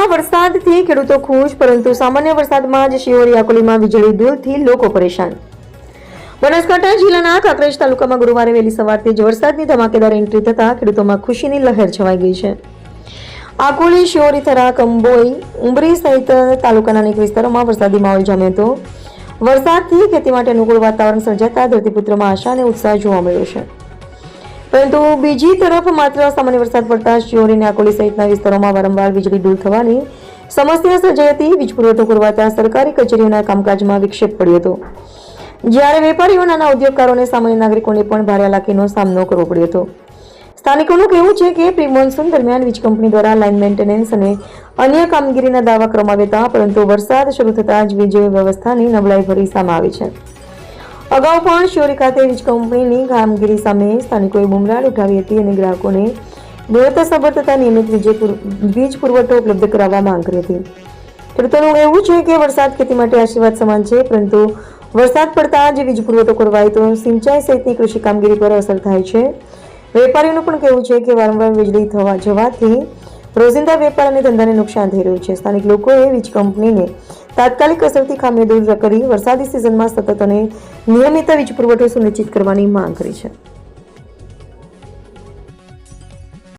જિલ્લામાં વરસાદથી ખેડૂતો ખુશ, પરંતુ સામાન્ય વરસાદમાં જ શિહોરી આકોલીમાં વીજળી ડૂલથી લોકો પરેશાન. બનાસકાંઠા જિલ્લાના કાંકરેજ તાલુકામાં ગુરુવારે વહેલી સવારથી જ વરસાદની ધમાકેદાર એન્ટ્રી થતા ખેડૂતોમાં ખુશીની લહેર છવાઈ ગઈ છે. આકોલી, શિહોરી, થરા, કંબોઈ, ઉમરી સહિત તાલુકાના અનેક વિસ્તારોમાં વરસાદી માહોલ જામ્યો હતો. વરસાદથી ખેતી માટે અનુકૂળ વાતાવરણ સર્જાતા ધરતીપુત્રમાં આશા અને ઉત્સાહ જોવા મળ્યો છે. પરંતુ બીજી તરફ માત્ર સામાન્ય વરસાદ પડતા શિહોરી અને આકોલી સહિતના વિસ્તારોમાં વારંવાર વીજળી ડૂલ થવાની સમસ્યા સર્જાઈ હતી. વીજ પુરવઠો ખોરવાતા સરકારી કચેરીઓના કામકાજમાં વિક્ષેપ પડ્યો હતો, જ્યારે વેપારીઓ, નાના ઉદ્યોગકારોને, સામાન્ય નાગરિકોને પણ ભારે હાલાકીનો સામનો કરવો પડ્યો હતો. સ્થાનિકોનું કહેવું છે કે પ્રી મોન્સૂન દરમિયાન વીજ કંપની દ્વારા લાઇન મેન્ટેનન્સ અને અન્ય કામગીરીના દાવા કરવામાં આવ્યા હતા, પરંતુ વરસાદ શરૂ થતાં જ વીજ વ્યવસ્થાની નબળાઈ ભરી સામે આવી છે. અગાઉ પણ શિહોરી ખાતે વીજ કંપનીની કામગીરી સામે સ્થાનિકોએ બુમરાળ ઉઠાવી હતી અને ગ્રાહકોને ગુણવત્તાસભર તથા નિયમિત વીજ પુરવઠો ઉપલબ્ધ કરાવવા માંગ કરી હતી. ખેડૂતોનું કહેવું છે કે વરસાદ ખેતી માટે આશીર્વાદ સમાન છે, પરંતુ વરસાદ પડતા જ વીજ પુરવઠો ખોરવાય તો સિંચાઈ સહિતની કૃષિ કામગીરી પર અસર થાય છે. વેપારીઓનું પણ કહેવું છે કે વારંવાર વીજળી જવાથી રોજિંદા વેપાર અને ધંધાને નુકસાન થઈ રહ્યું છે. સ્થાનિક લોકોએ વીજ કંપનીને તાત્કાલિક અસરથી ખામીઓ દૂર કરી વરસાદી સિઝનમાં સતત અને નિયમિત વીજ પુરવઠો સુનિશ્ચિત કરવાની માંગ કરી છે.